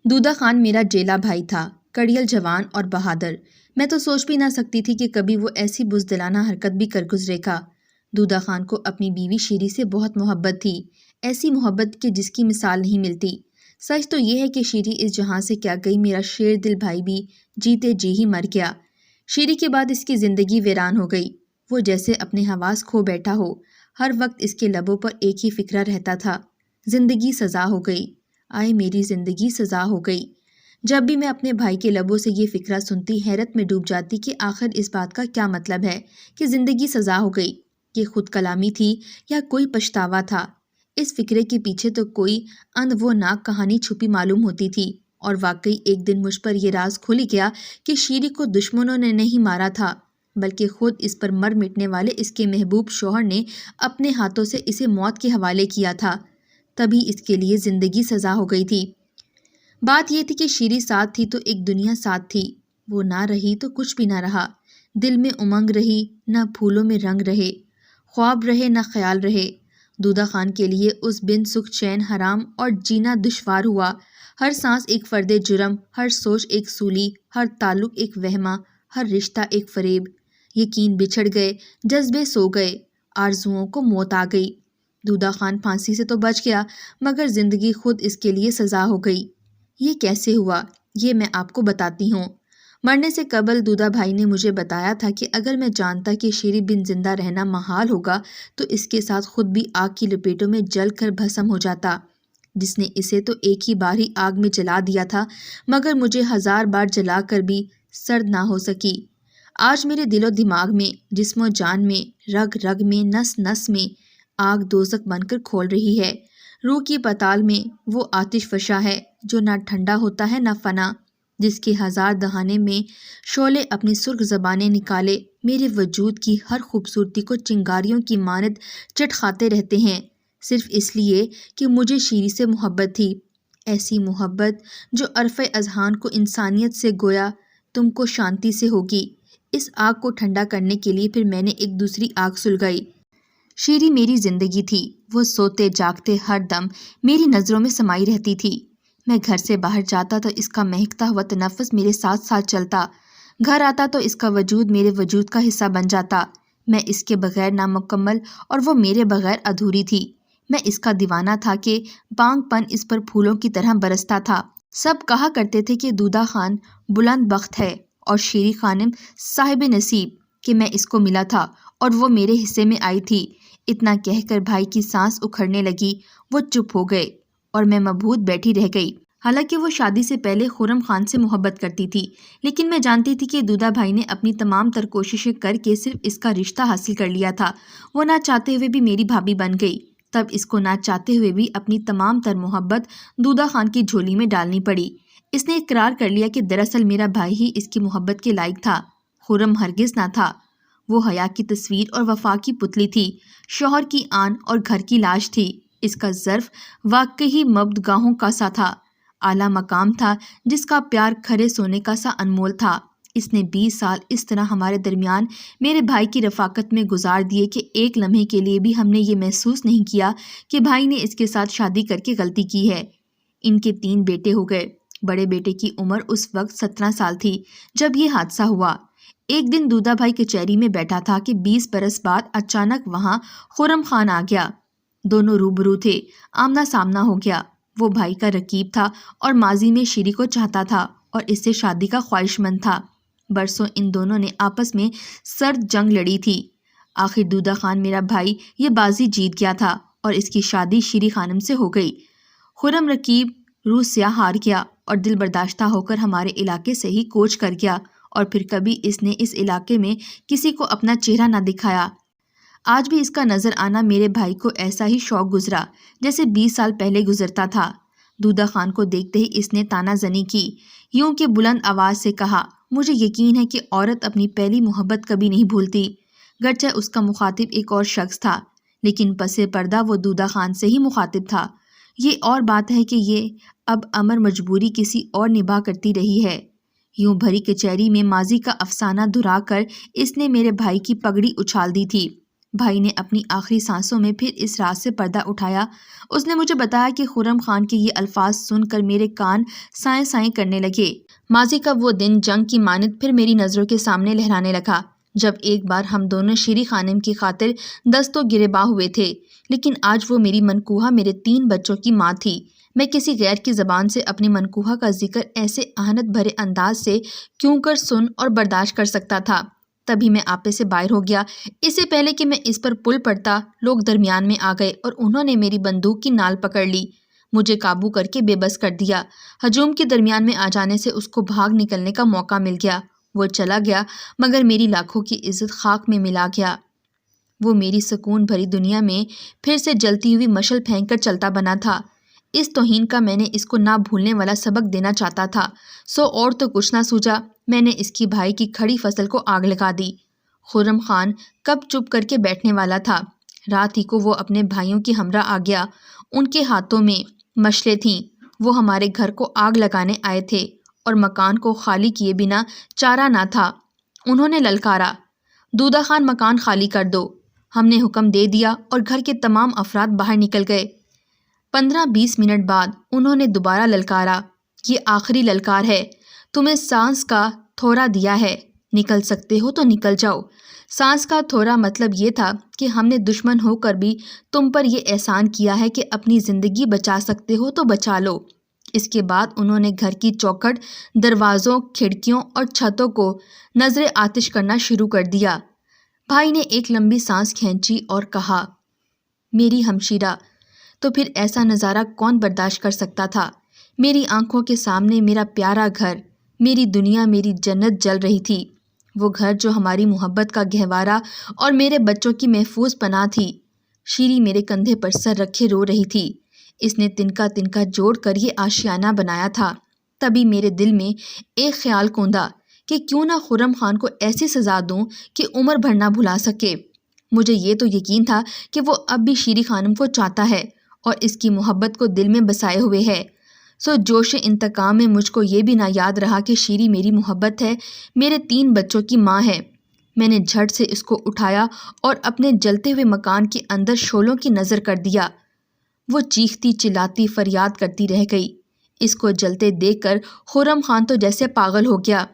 دودہ خان میرا جیلا بھائی تھا، کڑیل جوان اور بہادر۔ میں تو سوچ بھی نہ سکتی تھی کہ کبھی وہ ایسی بزدلانہ حرکت بھی کر گزرے گا۔ دودہ خان کو اپنی بیوی شیری سے بہت محبت تھی، ایسی محبت کہ جس کی مثال نہیں ملتی۔ سچ تو یہ ہے کہ شیری اس جہاں سے کیا گئی، میرا شیر دل بھائی بھی جیتے جی ہی مر گیا۔ شیری کے بعد اس کی زندگی ویران ہو گئی۔ وہ جیسے اپنے حواس کھو بیٹھا ہو، ہر وقت اس کے لبوں پر ایک ہی فکرہ رہتا تھا، زندگی سزا ہو گئی، آئے میری زندگی سزا ہو گئی۔ جب بھی میں اپنے بھائی کے لبوں سے یہ فکرہ سنتی، حیرت میں ڈوب جاتی کہ آخر اس بات کا کیا مطلب ہے کہ زندگی سزا ہو گئی۔ یہ خود کلامی تھی یا کوئی پچھتاوا تھا؟ اس فکرے کے پیچھے تو کوئی اندوہناک کہانی چھپی معلوم ہوتی تھی، اور واقعی ایک دن مجھ پر یہ راز کھل گیا کہ شیری کو دشمنوں نے نہیں مارا تھا، بلکہ خود اس پر مر مٹنے والے اس کے محبوب شوہر نے اپنے ہاتھوں سے اسے موت کے حوالے کیا تھا۔ تبھی اس کے لیے زندگی سزا ہو گئی تھی۔ بات یہ تھی کہ شیری ساتھ تھی تو ایک دنیا ساتھ تھی، وہ نہ رہی تو کچھ بھی نہ رہا۔ دل میں امنگ رہی نہ پھولوں میں رنگ رہے، خواب رہے نہ خیال رہے۔ دودہ خان کے لیے اس بن سکھ چین حرام اور جینا دشوار ہوا۔ ہر سانس ایک فرد جرم، ہر سوچ ایک سولی، ہر تعلق ایک وہمہ، ہر رشتہ ایک فریب۔ یقین بچھڑ گئے، جذبے سو گئے، آرزوؤں کو موت آ گئی۔ دودہ خان پھانسی سے تو بچ گیا، مگر زندگی خود اس کے لیے سزا ہو گئی۔ یہ کیسے ہوا، یہ میں آپ کو بتاتی ہوں۔ مرنے سے قبل دودہ بھائی نے مجھے بتایا تھا کہ اگر میں جانتا کہ شیری بن زندہ رہنا محال ہوگا تو اس کے ساتھ خود بھی آگ کی لپیٹوں میں جل کر بھسم ہو جاتا۔ جس نے اسے تو ایک ہی بار ہی آگ میں جلا دیا تھا، مگر مجھے 1000 بار جلا کر بھی سرد نہ ہو سکی۔ آج میرے دل و دماغ میں، جسم و جان میں، رگ رگ میں، نس نس میں آگ دوزخ بن کر کھول رہی ہے۔ روح کی پتال میں وہ آتش فشاں ہے جو نہ ٹھنڈا ہوتا ہے نہ فنا، جس کے 1000 دہانے میں شعلے اپنی سرخ زبانیں نکالے میرے وجود کی ہر خوبصورتی کو چنگاریوں کی مانند چٹ کھاتے رہتے ہیں، صرف اس لیے کہ مجھے شیری سے محبت تھی۔ ایسی محبت جو عرف اذہان کو انسانیت سے گویا تم کو شانتی سے ہوگی۔ اس آگ کو ٹھنڈا کرنے کے لیے پھر میں نے ایک دوسری آگ سلگائی۔ شیری میری زندگی تھی، وہ سوتے جاگتے ہر دم میری نظروں میں سمائی رہتی تھی۔ میں گھر سے باہر جاتا تو اس کا مہکتا ہوا تنفس میرے ساتھ ساتھ چلتا، گھر آتا تو اس کا وجود میرے وجود کا حصہ بن جاتا۔ میں اس کے بغیر نامکمل اور وہ میرے بغیر ادھوری تھی۔ میں اس کا دیوانہ تھا کہ بانگ پن اس پر پھولوں کی طرح برستا تھا۔ سب کہا کرتے تھے کہ دودہ خان بلند بخت ہے اور شیری خانم صاحب نصیب کہ میں اس کو ملا تھا اور وہ میرے حصے میں آئی تھی۔ اتنا کہہ کر بھائی کی سانس اکھڑنے لگی، وہ چپ ہو گئے اور میں مبہوت بیٹھی رہ گئی۔ حالانکہ وہ شادی سے پہلے خرم خان سے محبت کرتی تھی، لیکن میں جانتی تھی کہ دودہ بھائی نے اپنی تمام تر کوششیں کر کے صرف اس کا رشتہ حاصل کر لیا تھا۔ وہ نہ چاہتے ہوئے بھی میری بھابھی بن گئی، تب اس کو نہ چاہتے ہوئے بھی اپنی تمام تر محبت دودہ خان کی جھولی میں ڈالنی پڑی۔ اس نے اقرار کر لیا کہ دراصل میرا بھائی ہی اس کی محبت کے لائق تھا، خرم ہرگز نہ تھا۔ وہ حیا کی تصویر اور وفا کی پتلی تھی، شوہر کی آن اور گھر کی لاج تھی۔ اس کا ظرف واقعی مبدگاہوں کا سا تھا، اعلیٰ مقام تھا، جس کا پیار کھرے سونے کا سا انمول تھا۔ اس نے 20 سال اس طرح ہمارے درمیان میرے بھائی کی رفاقت میں گزار دیے کہ ایک لمحے کے لیے بھی ہم نے یہ محسوس نہیں کیا کہ بھائی نے اس کے ساتھ شادی کر کے غلطی کی ہے۔ ان کے 3 بیٹے ہو گئے۔ بڑے بیٹے کی عمر اس وقت 17 سال تھی جب یہ حادثہ ہوا۔ ایک دن دودہ بھائی کچہری میں بیٹھا تھا کہ 20 برس بعد اچانک وہاں خرم خان آ گیا۔ دونوں روبرو تھے، آمنا سامنا ہو گیا۔ وہ بھائی کا رقیب تھا اور ماضی میں شیری کو چاہتا تھا اور اس سے شادی کا خواہش مند تھا۔ برسوں ان دونوں نے آپس میں سرد جنگ لڑی تھی۔ آخر دودہ خان میرا بھائی یہ بازی جیت گیا تھا اور اس کی شادی شیری خانم سے ہو گئی۔ خرم رقیب روح سیاہ ہار گیا اور دل برداشتہ ہو کر ہمارے علاقے سے ہی کوچ کر گیا، اور پھر کبھی اس نے اس علاقے میں کسی کو اپنا چہرہ نہ دکھایا۔ آج بھی اس کا نظر آنا میرے بھائی کو ایسا ہی شوق گزرا جیسے 20 سال پہلے گزرتا تھا۔ دودہ خان کو دیکھتے ہی اس نے تانا زنی کی، یوں کہ بلند آواز سے کہا، مجھے یقین ہے کہ عورت اپنی پہلی محبت کبھی نہیں بھولتی۔ گرچہ اس کا مخاطب ایک اور شخص تھا، لیکن پس پردہ وہ دودہ خان سے ہی مخاطب تھا۔ یہ اور بات ہے کہ یہ اب امر مجبوری کسی اور نبھا کرتی رہی ہے۔ یوں بھری کچہری میں ماضی کا افسانہ دہرا کر اس نے میرے بھائی کی پگڑی اچھال دی تھی۔ بھائی نے اپنی آخری سانسوں میں پھر اس راز سے پردہ اٹھایا۔ اس نے مجھے بتایا کہ خرم خان کے یہ الفاظ سن کر میرے کان سائیں سائیں کرنے لگے۔ ماضی کا وہ دن جنگ کی مانند پھر میری نظروں کے سامنے لہرانے لگا، جب ایک بار ہم دونوں شیری خانم کی خاطر دست و گریباں ہوئے تھے، لیکن آج وہ میری منکوہا میرے 3 بچوں کی ماں تھی۔ میں کسی غیر کی زبان سے اپنی منکوہا کا ذکر ایسے اہانت بھرے انداز سے کیوں کر سن اور برداشت کر سکتا تھا؟ تبھی میں آپے سے باہر ہو گیا۔ اس سے پہلے کہ میں اس پر پل پڑتا، لوگ درمیان میں آ گئے اور انہوں نے میری بندوق کی نال پکڑ لی، مجھے قابو کر کے بے بس کر دیا۔ ہجوم کے درمیان میں آ جانے سے اس کو بھاگ نکلنے کا موقع مل گیا۔ وہ چلا گیا، مگر میری لاکھوں کی عزت خاک میں ملا گیا۔ وہ میری سکون بھری دنیا میں پھر سے جلتی ہوئی مشعل پھینک کر چلتا بنا تھا۔ اس توہین کا میں نے اس کو نہ بھولنے والا سبق دینا چاہتا تھا، سو اور تو کچھ نہ سوجا۔ میں نے اس کی بھائی کی کھڑی فصل کو آگ لگا دی۔ خرم خان کب چپ کر کے بیٹھنے والا تھا، رات ہی کو وہ اپنے بھائیوں کی ہمراہ آ گیا۔ ان کے ہاتھوں میں مشلیں تھیں۔ وہ ہمارے گھر کو آگ لگانے آئے تھے اور مکان کو خالی کیے بنا چارہ نہ تھا۔ انہوں نے للکارا، دودہ خان مکان خالی کر دو۔ ہم نے حکم دے دیا اور گھر کے تمام افراد باہر نکل گئے۔ 15-20 منٹ بعد انہوں نے دوبارہ للکارا، یہ آخری للکار ہے، تمہیں سانس کا تھوڑا دیا ہے، نکل سکتے ہو تو نکل جاؤ۔ سانس کا تھوڑا مطلب یہ تھا کہ ہم نے دشمن ہو کر بھی تم پر یہ احسان کیا ہے کہ اپنی زندگی بچا سکتے ہو تو بچا لو۔ اس کے بعد انہوں نے گھر کی چوکھٹ، دروازوں، کھڑکیوں اور چھتوں کو نظر آتش کرنا شروع کر دیا۔ بھائی نے ایک لمبی سانس کھینچی اور کہا، میری ہمشیرہ، تو پھر ایسا نظارہ کون برداشت کر سکتا تھا؟ میری آنکھوں کے سامنے میرا پیارا گھر، میری دنیا، میری جنت جل رہی تھی۔ وہ گھر جو ہماری محبت کا گہوارہ اور میرے بچوں کی محفوظ پناہ تھی۔ شیری میرے کندھے پر سر رکھے رو رہی تھی۔ اس نے تنکا تنکا جوڑ کر یہ آشیانہ بنایا تھا۔ تبھی میرے دل میں ایک خیال کوندا کہ کیوں نہ خرم خان کو ایسی سزا دوں کہ عمر بھر نہ بھلا سکے۔ مجھے یہ تو یقین تھا کہ وہ اب بھی شیری خانم کو چاہتا ہے اور اس کی محبت کو دل میں بسائے ہوئے ہے، سو جوش انتقام میں مجھ کو یہ بھی نہ یاد رہا کہ شیری میری محبت ہے، میرے 3 بچوں کی ماں ہے۔ میں نے جھٹ سے اس کو اٹھایا اور اپنے جلتے ہوئے مکان کے اندر شعلوں کی نظر کر دیا۔ وہ چیختی چلاتی فریاد کرتی رہ گئی۔ اس کو جلتے دیکھ کر خرم خان تو جیسے پاگل ہو گیا۔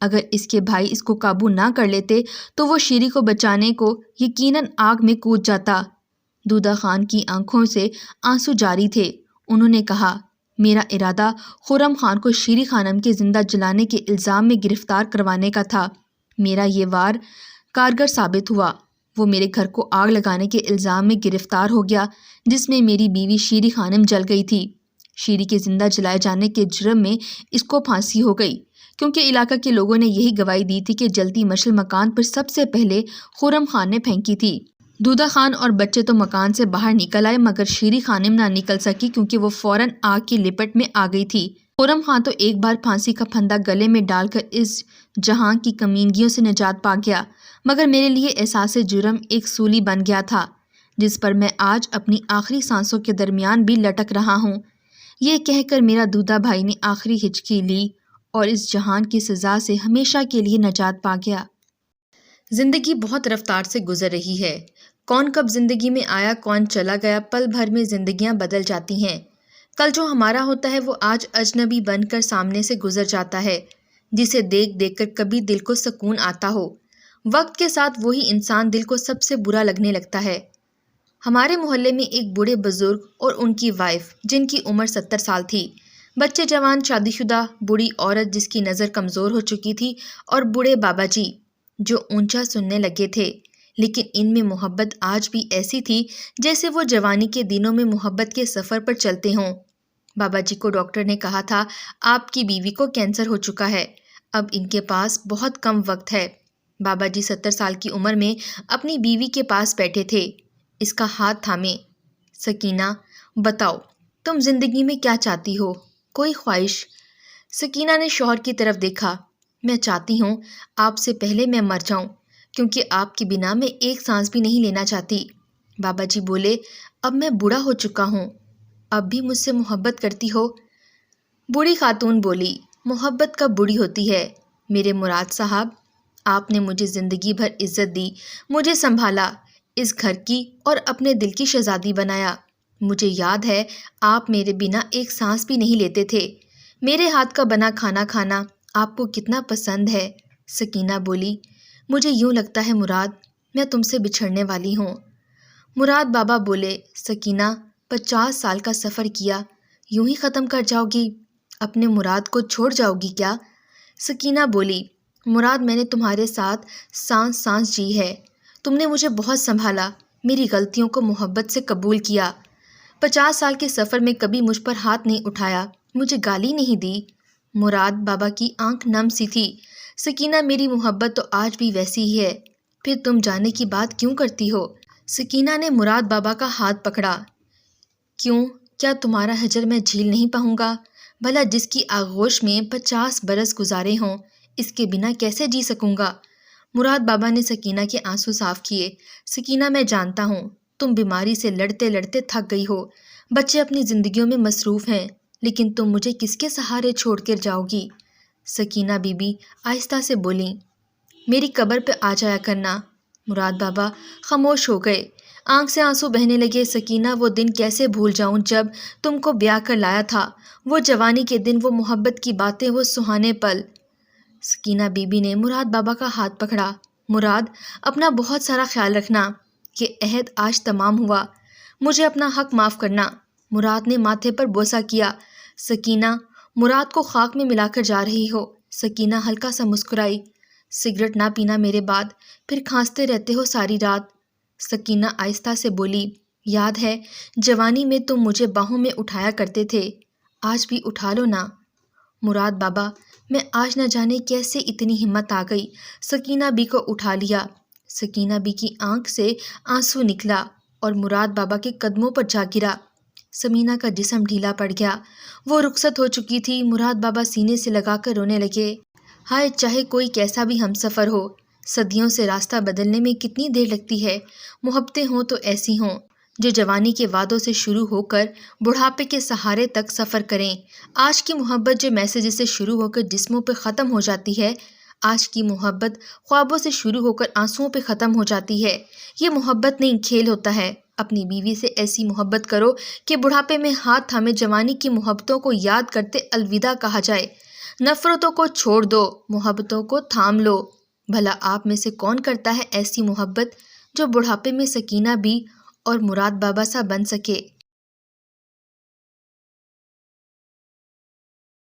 اگر اس کے بھائی اس کو قابو نہ کر لیتے تو وہ شیری کو بچانے کو یقیناً آگ میں کود جاتا۔ دودہ خان کی آنکھوں سے آنسو جاری تھے۔ انہوں نے کہا، میرا ارادہ خرم خان کو شیری خانم کے زندہ جلانے کے الزام میں گرفتار کروانے کا تھا۔ میرا یہ وار کارگر ثابت ہوا۔ وہ میرے گھر کو آگ لگانے کے الزام میں گرفتار ہو گیا، جس میں میری بیوی شیری خانم جل گئی تھی۔ شیری کے زندہ جلائے جانے کے جرم میں اس کو پھانسی ہو گئی، کیونکہ علاقہ کے لوگوں نے یہی گواہی دی تھی کہ جلتی مشعل مکان پر سب سے پہلے خرم خان نے پھینکی تھی۔ دودہ خان اور بچے تو مکان سے باہر نکل آئے، مگر شیری خانم نہ نکل سکی کیونکہ وہ فوراً آگ کی لپٹ میں آ گئی تھی۔ خرم خان تو ایک بار پھانسی کا پھندا گلے میں ڈال کر اس جہاں کی کمینگیوں سے نجات پا گیا، مگر میرے لیے احساس جرم ایک سولی بن گیا تھا، جس پر میں آج اپنی آخری سانسوں کے درمیان بھی لٹک رہا ہوں۔ یہ کہہ کر میرا دودہ بھائی نے آخری ہچکی لی اور اس جہان کی سزا سے ہمیشہ کے لیے نجات پا گیا۔ زندگی بہت رفتار سے گزر رہی ہے۔ کون کب زندگی میں آیا، کون چلا گیا، پل بھر میں زندگیاں بدل جاتی ہیں۔ کل جو ہمارا ہوتا ہے وہ آج اجنبی بن کر سامنے سے گزر جاتا ہے، جسے دیکھ دیکھ کر کبھی دل کو سکون آتا ہو، وقت کے ساتھ وہی انسان دل کو سب سے برا لگنے لگتا ہے۔ ہمارے محلے میں ایک بوڑھے بزرگ اور ان کی وائف، جن کی عمر 70 سال تھی، بچے جوان، شادی شدہ بوڑھی عورت جس کی نظر کمزور ہو چکی تھی، اور بوڑھے بابا جی جو اونچا سننے لگے تھے، لیکن ان میں محبت آج بھی ایسی تھی جیسے وہ جوانی کے دنوں میں محبت کے سفر پر چلتے ہوں۔ بابا جی کو ڈاکٹر نے کہا تھا، آپ کی بیوی کو کینسر ہو چکا ہے، اب ان کے پاس بہت کم وقت ہے۔ بابا جی 70 سال کی عمر میں اپنی بیوی کے پاس بیٹھے تھے، اس کا ہاتھ تھامے۔ سکینہ، بتاؤ تم زندگی میں کیا چاہتی ہو، کوئی خواہش؟ سکینہ نے شوہر کی طرف دیکھا۔ میں چاہتی ہوں آپ سے پہلے میں مر جاؤں، کیونکہ آپ کی بنا میں ایک سانس بھی نہیں لینا چاہتی۔ بابا جی بولے، اب میں بوڑھا ہو چکا ہوں، اب بھی مجھ سے محبت کرتی ہو؟ بوڑھی خاتون بولی، محبت کب بوڑھی ہوتی ہے میرے مراد صاحب؟ آپ نے مجھے زندگی بھر عزت دی، مجھے سنبھالا، اس گھر کی اور اپنے دل کی شہزادی بنایا۔ مجھے یاد ہے آپ میرے بنا ایک سانس بھی نہیں لیتے تھے۔ میرے ہاتھ کا بنا کھانا کھانا آپ کو کتنا پسند ہے۔ سکینہ بولی، مجھے یوں لگتا ہے مراد میں تم سے بچھڑنے والی ہوں۔ مراد بابا بولے، سکینہ 50 سال کا سفر کیا یوں ہی ختم کر جاؤ گی؟ اپنے مراد کو چھوڑ جاؤ گی کیا؟ سکینہ بولی، مراد میں نے تمہارے ساتھ سانس سانس جی ہے۔ تم نے مجھے بہت سنبھالا، میری غلطیوں کو محبت سے قبول کیا۔ 50 سال کے سفر میں کبھی مجھ پر ہاتھ نہیں اٹھایا، مجھے گالی نہیں دی۔ مراد بابا کی آنکھ نم سی تھی۔ سکینہ میری محبت تو آج بھی ویسی ہی ہے، پھر تم جانے کی بات کیوں کرتی ہو؟ سکینہ نے مراد بابا کا ہاتھ پکڑا۔ کیوں؟ کیا تمہارا ہجر میں جھیل نہیں پاؤں گا؟ بھلا جس کی آغوش میں 50 برس گزارے ہوں، اس کے بنا کیسے جی سکوں گا؟ مراد بابا نے سکینہ کے آنسو صاف کیے۔ سکینہ میں جانتا ہوں تم بیماری سے لڑتے لڑتے تھک گئی ہو، بچے اپنی زندگیوں میں مصروف ہیں، لیکن تم مجھے کس کے سہارے چھوڑ کر جاؤ گی؟ سکینہ بی بی آہستہ سے بولیں، میری قبر پہ آ جایا کرنا۔ مراد بابا خاموش ہو گئے، آنکھ سے آنسو بہنے لگے۔ سکینہ وہ دن کیسے بھول جاؤں جب تم کو بیاہ کر لایا تھا، وہ جوانی کے دن، وہ محبت کی باتیں، وہ سہانے پل۔ سکینہ بی بی نے مراد بابا کا ہاتھ پکڑا۔ مراد اپنا بہت سارا خیال رکھنا، یہ عہد آج تمام ہوا، مجھے اپنا حق معاف کرنا۔ مراد نے ماتھے پر بوسہ کیا۔ سکینہ مراد کو خاک میں ملا کر جا رہی ہو۔ سکینہ ہلکا سا مسکرائی، سگریٹ نہ پینا میرے بعد، پھر کھانستے رہتے ہو ساری رات۔ سکینہ آہستہ سے بولی، یاد ہے جوانی میں تم مجھے باہوں میں اٹھایا کرتے تھے، آج بھی اٹھا لو نا۔ مراد بابا میں آج نہ جانے کیسے اتنی ہمت آ گئی، سکینہ بی کو اٹھا لیا۔ سکینہ بی کی آنکھ سے آنسو نکلا اور مراد بابا کے قدموں پر جا گرا۔ سمینہ کا جسم ڈھیلا پڑ گیا، وہ رخصت ہو چکی تھی۔ مراد بابا سینے سے لگا کر رونے لگے۔ ہائے، چاہے کوئی کیسا بھی ہم سفر ہو، صدیوں سے راستہ بدلنے میں کتنی دیر لگتی ہے۔ محبتیں ہوں تو ایسی ہوں جو جوانی کے وعدوں سے شروع ہو کر بڑھاپے کے سہارے تک سفر کریں۔ آج کی محبت جو میسیج سے شروع ہو کر جسموں پہ ختم ہو جاتی ہے، آج کی محبت خوابوں سے شروع ہو کر آنسوؤں پہ ختم ہو جاتی ہے۔ یہ محبت نہیں، کھیل ہوتا ہے۔ اپنی بیوی سے ایسی محبت کرو کہ بڑھاپے میں ہاتھ تھامے جوانی کی محبتوں کو یاد کرتے الوداع کہا جائے۔ نفرتوں کو چھوڑ دو، محبتوں کو تھام لو۔ بھلا آپ میں سے کون کرتا ہے ایسی محبت جو بڑھاپے میں سکینہ بی اور مراد بابا سا بن سکے؟